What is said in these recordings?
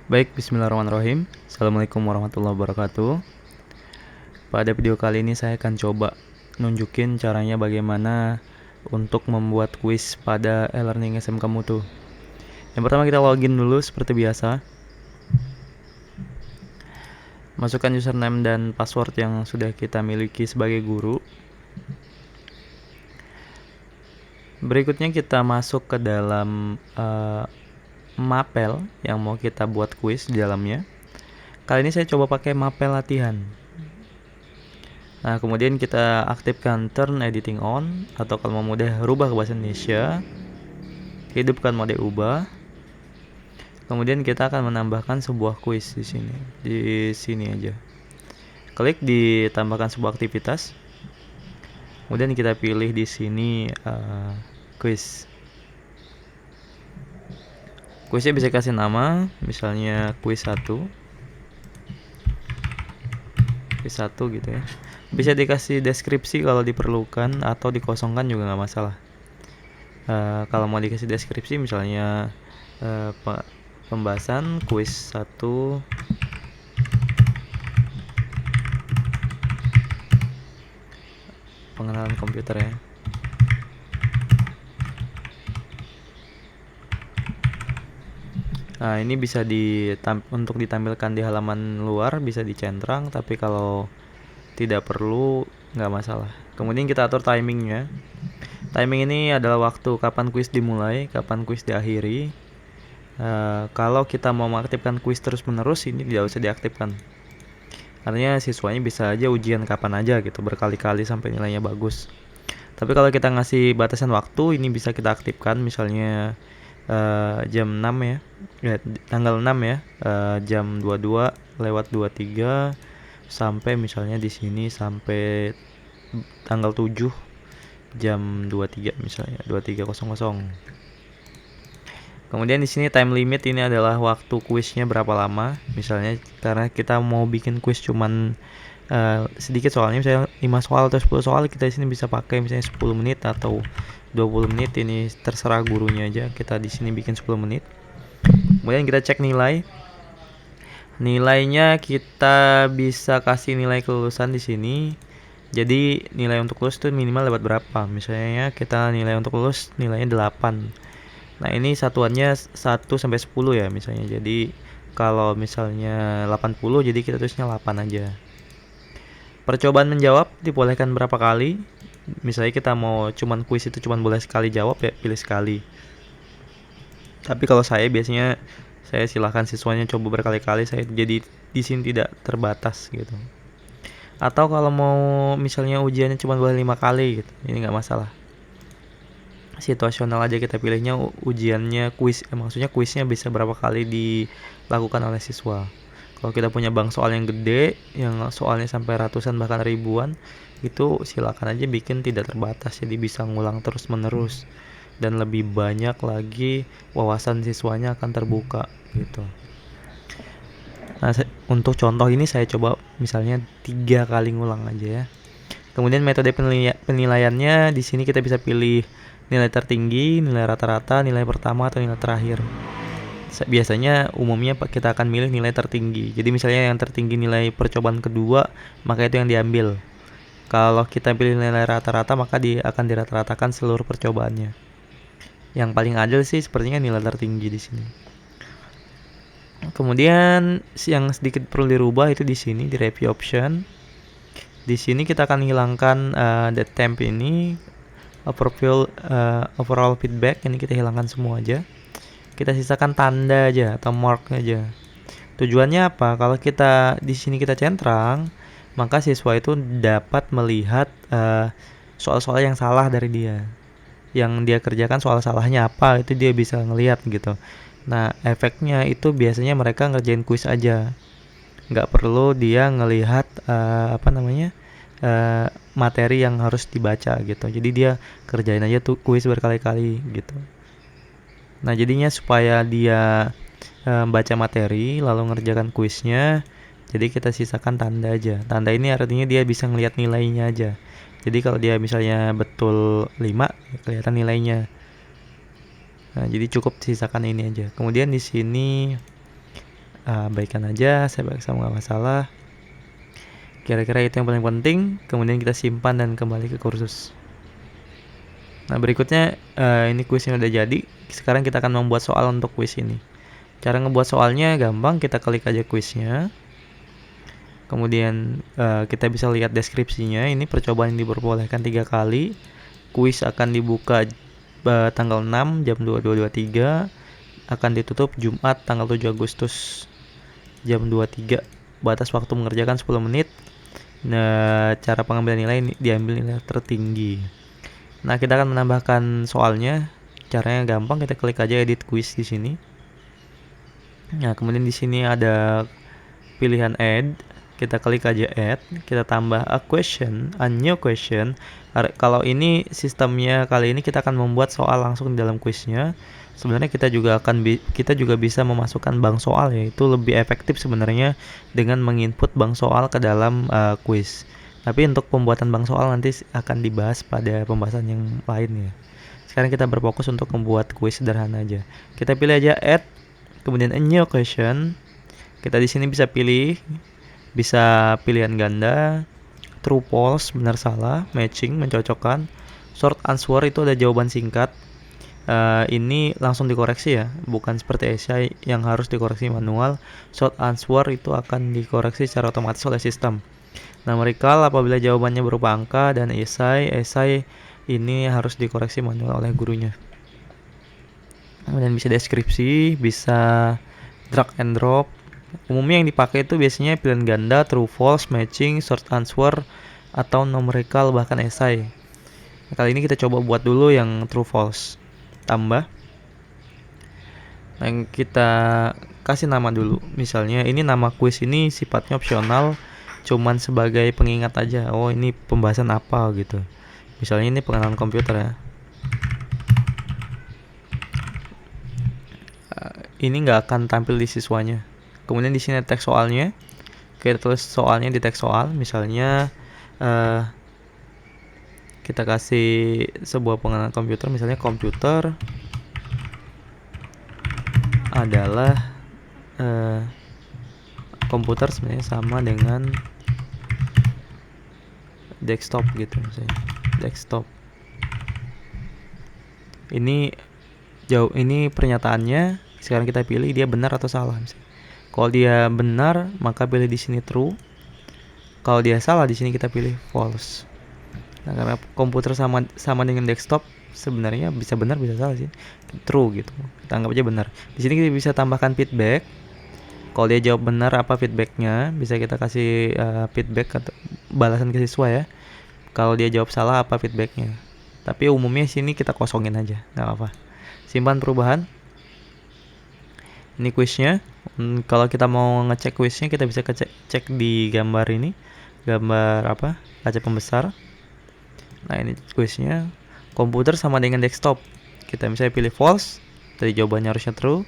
Baik, bismillahirrahmanirrahim. Assalamualaikum warahmatullahi wabarakatuh. Pada video kali ini saya akan coba nunjukin caranya bagaimana untuk membuat kuis pada e-learning SMK Mutu. Yang pertama kita login dulu seperti biasa. Masukkan username dan password yang sudah kita miliki sebagai guru. Berikutnya kita masuk ke dalam mapel yang mau kita buat kuis di dalamnya. Kali ini saya coba pakai mapel latihan. Nah, kemudian kita aktifkan turn editing on, atau kalau mau mudah rubah ke bahasa Indonesia, hidupkan mode ubah. Kemudian kita akan menambahkan sebuah kuis di sini. Di sini aja. Klik ditambahkan sebuah aktivitas. Kemudian kita pilih di sini kuis. Kuisnya bisa kasih nama, misalnya kuis 1. Kuis 1 gitu ya. Bisa dikasih deskripsi kalau diperlukan, atau dikosongkan juga nggak masalah. Kalau mau dikasih deskripsi misalnya pembahasan kuis 1 pengenalan komputer ya. Nah, ini bisa untuk ditampilkan di halaman luar, bisa dicentrang, tapi kalau tidak perlu nggak masalah. Kemudian kita atur timingnya. Timing ini adalah waktu kapan kuis dimulai, kapan kuis diakhiri. Kalau kita mau mengaktifkan kuis terus menerus, ini tidak usah diaktifkan. Artinya siswanya bisa aja ujian kapan aja gitu, berkali-kali sampai nilainya bagus. Tapi kalau kita ngasih batasan waktu, ini bisa kita aktifkan, misalnya jam 6 ya, tanggal 6 ya, jam 22:23 sampai misalnya di sini sampai tanggal 7 jam 23 misalnya 23:00. Kemudian di sini time limit, ini adalah waktu kuisnya berapa lama. Misalnya karena kita mau bikin kuis cuman sedikit soalnya, misalnya 5 soal atau 10 soal, kita di sini bisa pakai misalnya 10 menit atau 20 menit, ini terserah gurunya aja. Kita di sini bikin 10 menit. Kemudian kita cek nilai. Nilainya kita bisa kasih nilai kelulusan di sini. Jadi nilai untuk lulus itu minimal dapat berapa? Misalnya kita nilai untuk lulus nilainya 8. Nah, ini satuannya 1 sampai 10 ya misalnya. Jadi kalau misalnya 80, jadi kita tulisnya 8 aja. Percobaan menjawab dibolehkan berapa kali? Misalnya kita mau cuman kuis itu cuman boleh sekali jawab, ya pilih sekali. Tapi kalau saya biasanya saya silahkan siswanya coba berkali-kali, saya jadi di sini tidak terbatas gitu. Atau kalau mau misalnya ujiannya cuma boleh 5 kali gitu, ini nggak masalah. Situasional aja kita pilihnya, ujiannya kuis, maksudnya kuisnya bisa berapa kali dilakukan oleh siswa. Kalau kita punya bank soal yang gede, yang soalnya sampai ratusan bahkan ribuan, itu silakan aja bikin tidak terbatas, jadi bisa ngulang terus menerus, dan lebih banyak lagi wawasan siswanya akan terbuka gitu. Nah, untuk contoh ini saya coba misalnya 3 kali ngulang aja ya. Kemudian metode penilaiannya di sini kita bisa pilih nilai tertinggi, nilai rata-rata, nilai pertama, atau nilai terakhir. Biasanya umumnya kita akan milih nilai tertinggi. Jadi misalnya yang tertinggi nilai percobaan kedua, maka itu yang diambil. Kalau kita pilih nilai rata-rata, maka akan dirata-ratakan seluruh percobaannya. Yang paling adil sih sepertinya nilai tertinggi di sini. Kemudian yang sedikit perlu dirubah itu di sini di review option. Di sini kita akan hilangkan the temp ini, overall feedback, ini kita hilangkan semua aja. Kita sisakan tanda aja atau mark aja. Tujuannya apa? Kalau kita di sini kita centrang, maka siswa itu dapat melihat soal-soal yang salah dari dia. Yang dia kerjakan soal salahnya apa, itu dia bisa ngelihat gitu. Nah, efeknya itu biasanya mereka ngerjain kuis aja. Nggak perlu dia ngelihat materi yang harus dibaca gitu. Jadi dia kerjain aja tuh kuis berkali-kali gitu. Nah, jadinya supaya dia baca materi lalu ngerjakan kuisnya, jadi kita sisakan tanda aja. Tanda ini artinya dia bisa ngelihat nilainya aja. Jadi kalau dia misalnya betul 5, kelihatan nilainya. Nah, jadi cukup sisakan ini aja. Kemudian di sini abaikan aja, saya baik sama nggak masalah. Kira-kira itu yang paling penting. Kemudian kita simpan dan kembali ke kursus. Nah berikutnya ini kuisnya udah jadi. Sekarang kita akan membuat soal untuk kuis ini. Cara ngebuat soalnya gampang, kita klik aja kuisnya. Kemudian kita bisa lihat deskripsinya. Ini percobaan yang diperbolehkan 3 kali. Kuis akan dibuka tanggal 6 jam 22.23, akan ditutup Jumat tanggal 7 Agustus jam 23. Batas waktu mengerjakan 10 menit. Nah, cara pengambilan nilai diambil nilai tertinggi. Nah, kita akan menambahkan soalnya. Caranya gampang, kita klik aja edit quiz di sini. Nah, kemudian di sini ada pilihan add. Kita klik aja add, kita tambah a question, a new question. Kalau ini sistemnya kali ini kita akan membuat soal langsung di dalam kuisnya. Sebenarnya kita juga bisa memasukkan bank soal, yaitu lebih efektif sebenarnya dengan menginput bank soal ke dalam kuis. Tapi untuk pembuatan bank soal nanti akan dibahas pada pembahasan yang lain ya. Sekarang kita berfokus untuk membuat kuis sederhana aja. Kita pilih aja add, kemudian a new question. Kita di sini bisa pilihan ganda, true false, benar salah, matching, mencocokkan. Short answer itu ada jawaban singkat. Ini langsung dikoreksi ya, bukan seperti essay yang harus dikoreksi manual. Short answer itu akan dikoreksi secara otomatis oleh sistem. Numerical apabila jawabannya berupa angka, dan essay ini harus dikoreksi manual oleh gurunya. Kemudian bisa deskripsi, bisa drag and drop. Umumnya yang dipakai itu biasanya pilihan ganda, true false, matching, short answer, atau numerical, bahkan essay. Nah, kali ini kita coba buat dulu yang true false. Tambah. Nah, kita kasih nama dulu. Misalnya ini nama kuis ini sifatnya opsional, cuman sebagai pengingat aja. Oh, ini pembahasan apa gitu. Misalnya ini pengenalan komputer ya. Ini nggak akan tampil di siswanya. Kemudian di sini teks soalnya, kita tulis soalnya di teks soal. Misalnya kita kasih sebuah pengenalan komputer, misalnya komputer adalah komputer sebenarnya sama dengan desktop gitu misalnya. Desktop. Ini pernyataannya. Sekarang kita pilih dia benar atau salah misalnya. Kalau dia benar, maka pilih di sini true. Kalau dia salah, di sini kita pilih false. Nah, karena komputer sama dengan desktop, sebenarnya bisa benar bisa salah sih. True gitu. Kita anggap aja benar. Di sini kita bisa tambahkan feedback. Kalau dia jawab benar, apa feedbacknya? Bisa kita kasih feedback atau balasan ke siswa ya. Kalau dia jawab salah, apa feedbacknya? Tapi umumnya sini kita kosongin aja, nggak apa-apa. Simpan perubahan. Ini kuisnya. Kalau kita mau ngecek kuisnya, kita bisa cek di gambar ini. Gambar apa? Kaca pembesar. Nah, ini kuisnya. Komputer sama dengan desktop. Kita misalnya pilih false. Tadi jawabannya harusnya true.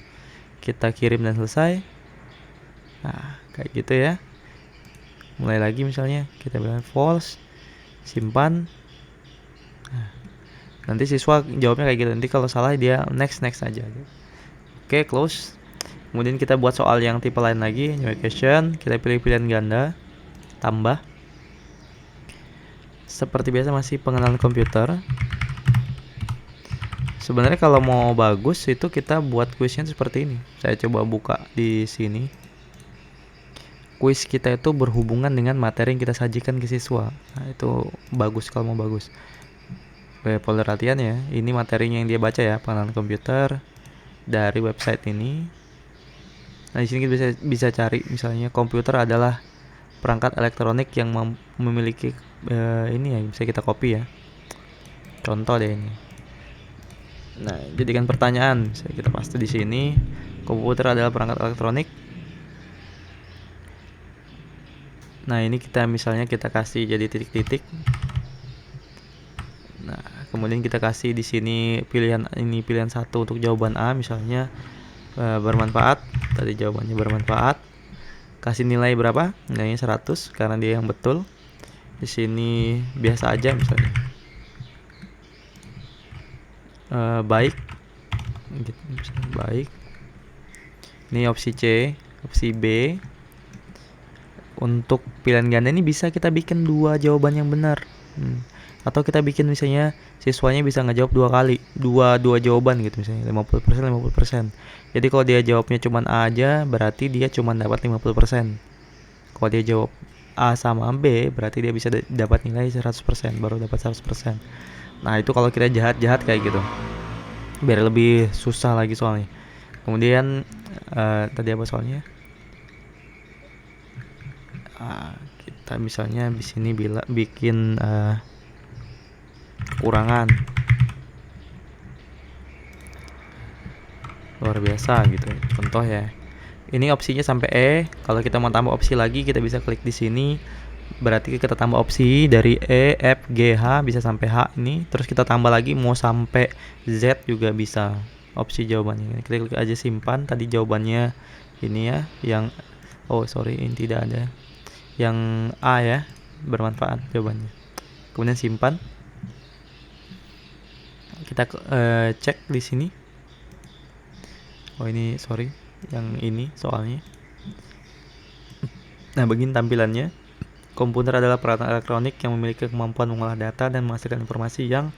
Kita kirim dan selesai. Nah, kayak gitu ya. Mulai lagi misalnya. Kita bilang false. Simpan. Nah, nanti siswa jawabnya kayak gitu. Nanti kalau salah dia next aja. Oke, close. Kemudian kita buat soal yang tipe lain lagi, new question. Kita pilih pilihan ganda, tambah. Seperti biasa masih pengenalan komputer. Sebenarnya kalau mau bagus itu kita buat kuisnya seperti ini. Saya coba buka di sini. Kuis kita itu berhubungan dengan materi yang kita sajikan ke siswa. Nah, itu bagus kalau mau bagus. Folder latihan ya. Ini materinya yang dia baca ya, pengenalan komputer dari website ini. Nah, di sini kita bisa cari misalnya komputer adalah perangkat elektronik yang memiliki ini ya, bisa kita copy ya. Contoh deh ini. Nah, jadikan pertanyaan, bisa kita paste di sini. Komputer adalah perangkat elektronik. Nah, ini kita misalnya kita kasih jadi titik-titik. Nah, kemudian kita kasih di sini pilihan 1 untuk jawaban A misalnya. Bermanfaat, tadi jawabannya bermanfaat. Kasih nilai berapa? Nilainya 100 karena dia yang betul. Di sini biasa aja misalnya. Baik. Gitu, misalnya baik. Ini opsi C. Opsi B, untuk pilihan ganda ini bisa kita bikin 2 jawaban yang benar. Atau kita bikin misalnya siswanya bisa ngejawab 2 kali, dua jawaban gitu misalnya 50% 50%. Jadi kalau dia jawabnya cuma A aja, berarti dia cuma dapat 50%. Kalau dia jawab A sama B, berarti dia bisa dapat nilai 100%, baru dapat 100%. Nah, itu kalau kita jahat-jahat kayak gitu. Biar lebih susah lagi soalnya. Kemudian tadi apa soalnya? Kita misalnya di sini bikin kekurangan luar biasa gitu. Contoh ya. Ini opsinya sampai E. Kalau kita mau tambah opsi lagi, kita bisa klik di sini. Berarti kita tambah opsi dari E, F, G, H bisa sampai H ini. Terus kita tambah lagi mau sampai Z juga bisa. Opsi jawabannya. Kita klik aja simpan. Tadi jawabannya ini ya, yang ini tidak ada. Yang A ya, bermanfaat jawabannya. Kemudian simpan. Kita cek di sini. Yang ini soalnya. Nah, begini tampilannya. Komputer adalah peralatan elektronik yang memiliki kemampuan mengolah data dan menghasilkan informasi yang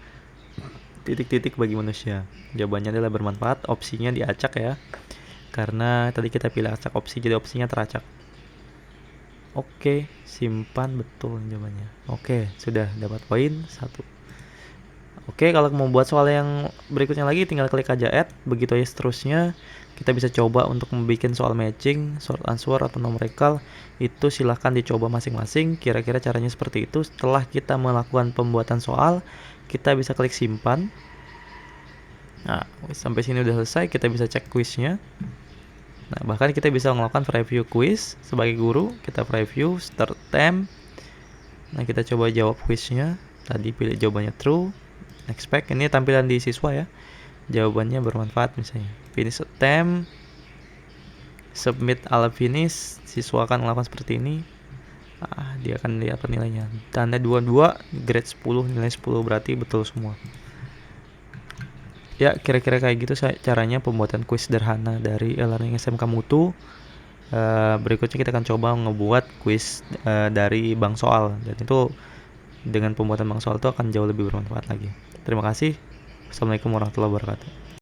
titik-titik bagi manusia. Jawabannya adalah bermanfaat. Opsinya diacak ya, karena tadi kita pilih acak opsi, jadi opsinya teracak. Oke, simpan, betul jawabannya. Oke, sudah dapat poin 1. Oke, kalau mau buat soal yang berikutnya lagi, tinggal klik aja add. Begitu aja seterusnya. Kita bisa coba untuk membuat soal matching, short answer, atau numerical. Itu silahkan dicoba masing-masing. Kira-kira caranya seperti itu. Setelah kita melakukan pembuatan soal, kita bisa klik simpan. Nah, sampai sini udah selesai. Kita bisa cek quiznya. Nah, bahkan kita bisa melakukan preview quiz. Sebagai guru, kita preview, start time. Nah, kita coba jawab quiznya. Tadi pilih jawabannya true. Expect, ini tampilan di siswa ya. Jawabannya bermanfaat misalnya. Finish attempt. Submit ala finish. Siswa akan melakukan seperti ini. Dia akan lihat nilainya. Tanda 22, grade 10, nilai 10, berarti betul semua. Ya, kira-kira kayak gitu caranya pembuatan kuis sederhana dari e-learning SMK Mutu. Berikutnya kita akan coba ngebuat kuis dari bank soal, dan itu dengan pembuatan bank soal itu akan jauh lebih bermanfaat lagi. Terima kasih. Assalamualaikum warahmatullahi wabarakatuh.